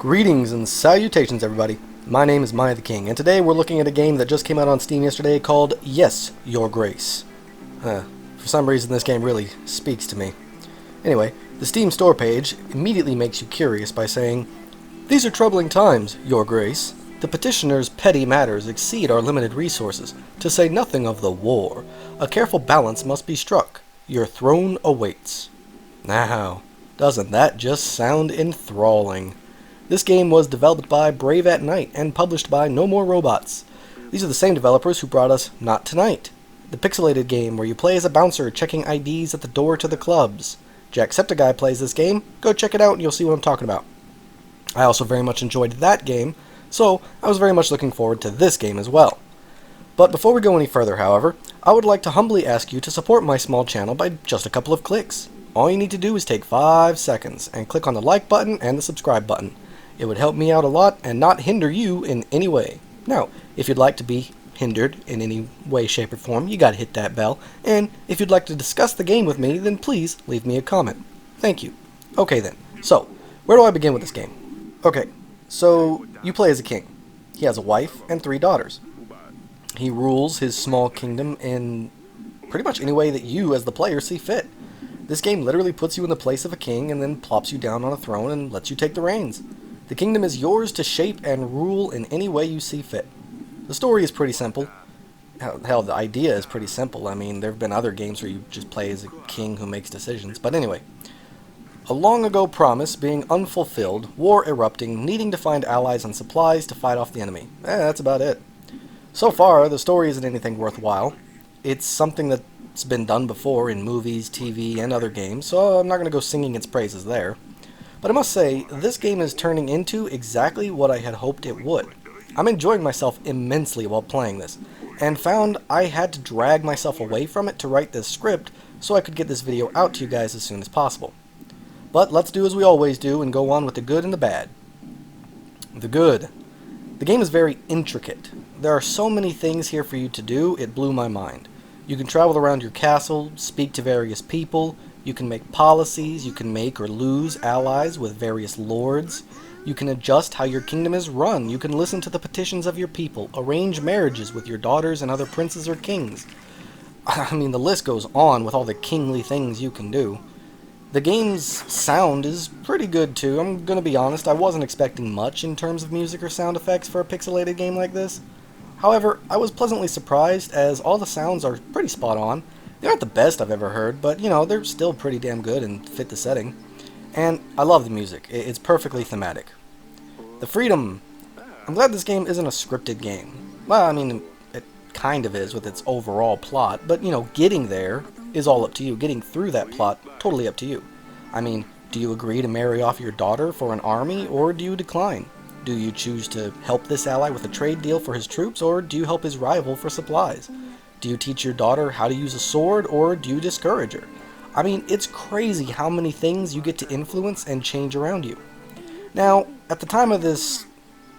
Greetings and salutations, everybody. My name is MiAh the King, and today we're looking at a game that just came out on Steam yesterday called Yes, Your Grace. For some reason, this game really speaks to me. Anyway, the Steam store page immediately makes you curious by saying, "These are troubling times, Your Grace. The petitioner's petty matters exceed our limited resources, to say nothing of the war. A careful balance must be struck. Your throne awaits." Now, doesn't that just sound enthralling? This game was developed by Brave at Night and published by No More Robots. These are the same developers who brought us Not Tonight, the pixelated game where you play as a bouncer checking IDs at the door to the clubs. Jacksepticeye plays this game. Go check it out and you'll see what I'm talking about. I also very much enjoyed that game, so I was very much looking forward to this game as well. But before we go any further, however, I would like to humbly ask you to support my small channel by just a couple of clicks. All you need to do is take 5 seconds and click on the like button and the subscribe button. It would help me out a lot and not hinder you in any way. Now, if you'd like to be hindered in any way, shape, or form, you gotta hit that bell. And if you'd like to discuss the game with me, then please leave me a comment. Thank you. Okay then, so, where do I begin with this game? Okay, so you play as a king. He has a wife and 3 daughters. He rules his small kingdom in pretty much any way that you, as the player, see fit. This game literally puts you in the place of a king and then plops you down on a throne and lets you take the reins. The kingdom is yours to shape and rule in any way you see fit. The story is pretty simple. Hell, the idea is pretty simple. I mean, there have been other games where you just play as a king who makes decisions. But anyway, a long ago promise being unfulfilled, war erupting, needing to find allies and supplies to fight off the enemy. That's about it. So far, the story isn't anything worthwhile. It's something that's been done before in movies, TV, and other games, so I'm not going to go singing its praises there. But I must say, this game is turning into exactly what I had hoped it would. I'm enjoying myself immensely while playing this, and found I had to drag myself away from it to write this script so I could get this video out to you guys as soon as possible. But let's do as we always do and go on with the good and the bad. The good. The game is very intricate. There are so many things here for you to do, it blew my mind. You can travel around your castle, speak to various people, you can make policies, you can make or lose allies with various lords, you can adjust how your kingdom is run, you can listen to the petitions of your people, arrange marriages with your daughters and other princes or kings. I mean, the list goes on with all the kingly things you can do. The game's sound is pretty good too. I'm gonna be honest, I wasn't expecting much in terms of music or sound effects for a pixelated game like this. However, I was pleasantly surprised as all the sounds are pretty spot on. They aren't the best I've ever heard, but you know, they're still pretty damn good and fit the setting. And I love the music. It's perfectly thematic. The freedom. I'm glad this game isn't a scripted game. Well, I mean, it kind of is with its overall plot, but you know, getting there is all up to you. Getting through that plot, totally up to you. I mean, do you agree to marry off your daughter for an army, or do you decline? Do you choose to help this ally with a trade deal for his troops, or do you help his rival for supplies? Do you teach your daughter how to use a sword, or do you discourage her? I mean, it's crazy how many things you get to influence and change around you. Now, at the time of this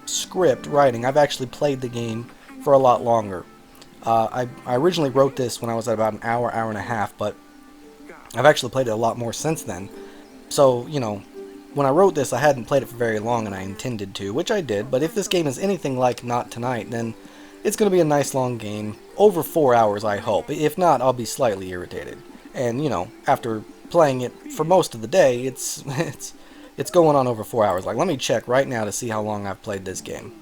script writing, I've actually played the game for a lot longer. I originally wrote this when I was at about an hour and a half, but I've actually played it a lot more since then. So, you know, when I wrote this, I hadn't played it for very long, and I intended to, which I did, but if this game is anything like Not Tonight, then it's going to be a nice long game, over 4 hours I hope. If not, I'll be slightly irritated. And, you know, after playing it for most of the day, it's going on over 4 hours. Like, let me check right now to see how long I've played this game.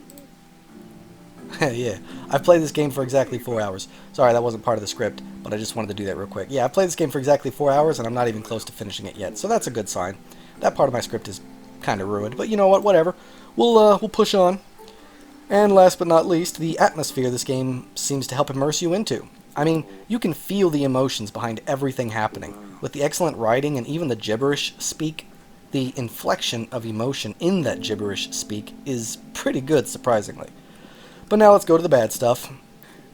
Yeah, I've played this game for exactly 4 hours. Sorry, that wasn't part of the script, but I just wanted to do that real quick. Yeah, I've played this game for exactly 4 hours, and I'm not even close to finishing it yet, so that's a good sign. That part of my script is kind of ruined, but you know what, whatever. We'll push on. And last but not least, the atmosphere this game seems to help immerse you into. I mean, you can feel the emotions behind everything happening. With the excellent writing and even the gibberish speak, the inflection of emotion in that gibberish speak is pretty good, surprisingly. But now let's go to the bad stuff.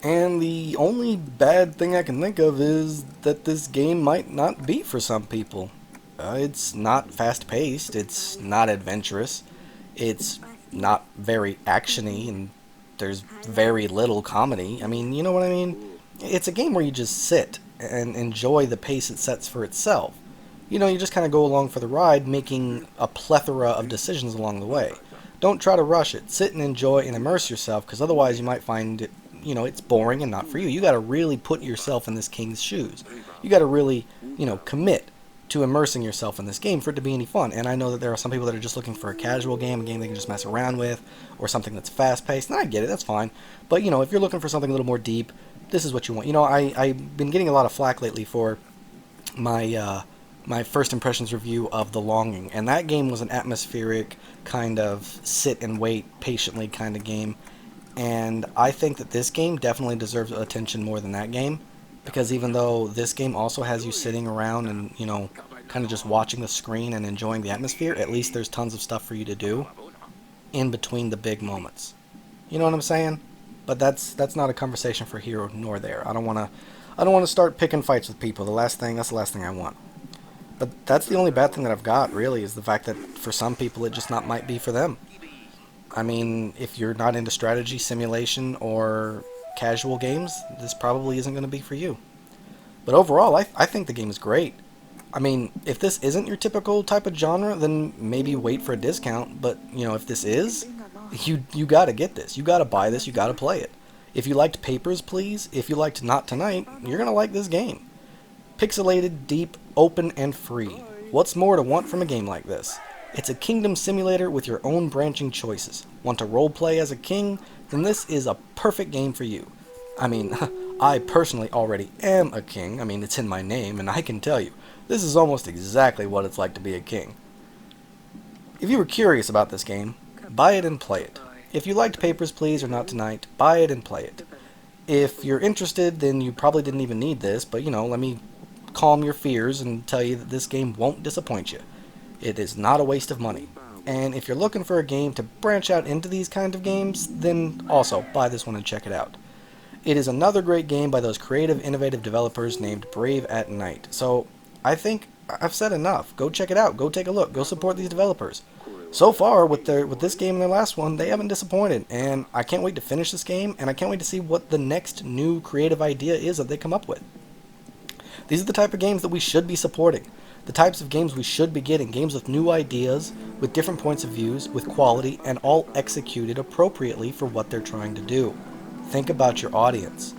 And the only bad thing I can think of is that this game might not be for some people. It's not fast-paced, it's not adventurous, it's not very action-y, and there's very little comedy. I mean, you know what I mean? It's a game where you just sit and enjoy the pace it sets for itself. You know, you just kind of go along for the ride, making a plethora of decisions along the way. Don't try to rush it. Sit and enjoy and immerse yourself, because otherwise you might find it, it's boring and not for you. You got to really put yourself in this king's shoes. You got to really, commit to immersing yourself in this game for it to be any fun. And I know that there are some people that are just looking for a casual game, a game they can just mess around with, or something that's fast-paced. And I get it, that's fine. But, if you're looking for something a little more deep, this is what you want. I've been getting a lot of flack lately for my first impressions review of The Longing. And that game was an atmospheric, kind of sit and wait patiently kind of game. And I think that this game definitely deserves attention more than that game. Because even though this game also has you sitting around and, kind of just watching the screen and enjoying the atmosphere, at least there's tons of stuff for you to do in between the big moments. You know what I'm saying? But that's not a conversation for here nor there. I don't want to start picking fights with people. That's the last thing I want. But that's the only bad thing that I've got, really, is the fact that for some people it just might be for them. I mean, if you're not into strategy, simulation, or casual games, this probably isn't going to be for you. But overall, I think the game is great. I mean, if this isn't your typical type of genre, then maybe wait for a discount. But, if this is, you got to get this. You got to buy this. You got to play it. If you liked Papers, Please, if you liked Not Tonight, you're going to like this game. Pixelated, deep, open, and free. What's more to want from a game like this? It's a kingdom simulator with your own branching choices. Want to roleplay as a king? Then this is a perfect game for you. I mean, I personally already am a king. I mean, it's in my name, and I can tell you, this is almost exactly what it's like to be a king. If you were curious about this game, buy it and play it. If you liked Papers, Please, or Not Tonight, buy it and play it. If you're interested, then you probably didn't even need this, but let me calm your fears and tell you that this game won't disappoint you. It is not a waste of money. And if you're looking for a game to branch out into these kind of games, then also buy this one and check it out. It is another great game by those creative, innovative developers named Brave at Night. So I think I've said enough. Go check it out. Go take a look. Go support these developers. So far, with this game and their last one, they haven't disappointed. And I can't wait to finish this game, and I can't wait to see what the next new creative idea is that they come up with. These are the type of games that we should be supporting. The types of games we should be getting. Games with new ideas, with different points of views, with quality, and all executed appropriately for what they're trying to do. Think about your audience.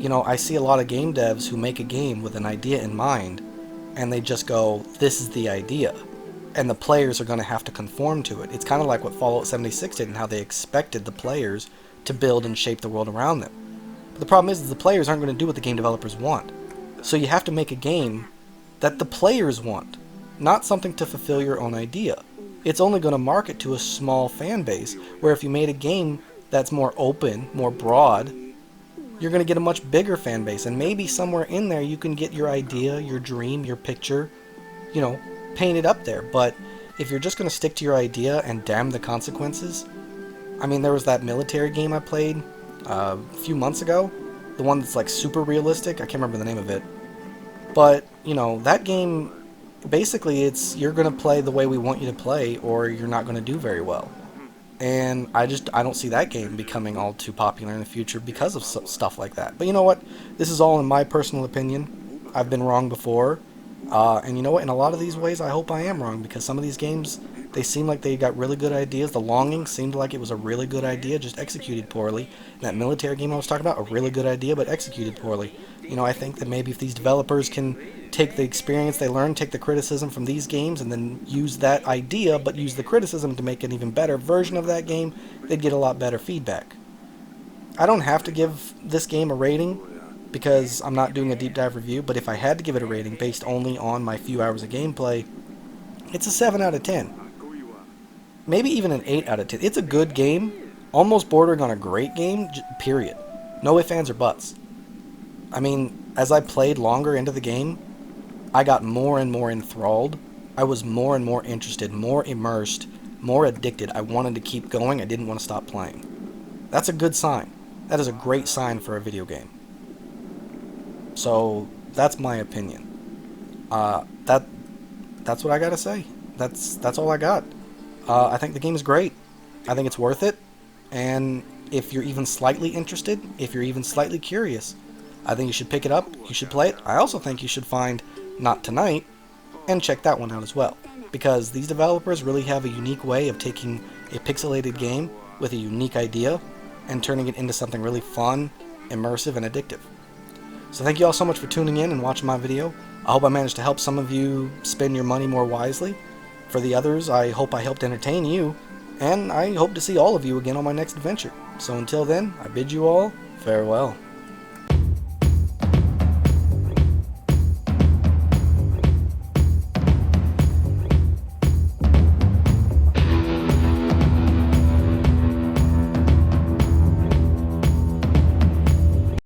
I see a lot of game devs who make a game with an idea in mind, and they just go, this is the idea. And the players are going to have to conform to it. It's kind of like what Fallout 76 did and how they expected the players to build and shape the world around them. But the problem is the players aren't going to do what the game developers want. So you have to make a game that the players want, not something to fulfill your own idea. It's only going to market to a small fan base, where if you made a game that's more open, more broad, you're going to get a much bigger fan base, and maybe somewhere in there you can get your idea, your dream, your picture, painted up there. But if you're just going to stick to your idea and damn the consequences, I mean, there was that military game I played a few months ago, the one that's like super realistic. I can't remember the name of it. But, that game, basically you're going to play the way we want you to play, or you're not going to do very well. And I don't see that game becoming all too popular in the future because of stuff like that. But you know what? This is all in my personal opinion. I've been wrong before. And you know what? In a lot of these ways, I hope I am wrong, because some of these games, they seem like they got really good ideas. The Longing seemed like it was a really good idea, just executed poorly. And that military game I was talking about, a really good idea, but executed poorly. I think that maybe if these developers can take the experience they learned, take the criticism from these games, and then use that idea, but use the criticism to make an even better version of that game, they'd get a lot better feedback. I don't have to give this game a rating, because I'm not doing a deep dive review, but if I had to give it a rating based only on my few hours of gameplay, it's a 7 out of 10. Maybe even an 8 out of 10. It's a good game, almost bordering on a great game, period. No ifs, ands, or buts. I mean, as I played longer into the game, I got more and more enthralled. I was more and more interested, more immersed, more addicted. I wanted to keep going. I didn't want to stop playing. That's a good sign. That is a great sign for a video game. So, that's my opinion. That's what I gotta say. That's all I got. I think the game is great. I think it's worth it. And if you're even slightly interested, if you're even slightly curious, I think you should pick it up. You should play it. I also think you should find Not Tonight and check that one out as well. Because these developers really have a unique way of taking a pixelated game with a unique idea and turning it into something really fun, immersive, and addictive. So thank you all so much for tuning in and watching my video. I hope I managed to help some of you spend your money more wisely. For the others, I hope I helped entertain you, and I hope to see all of you again on my next adventure. So until then, I bid you all farewell.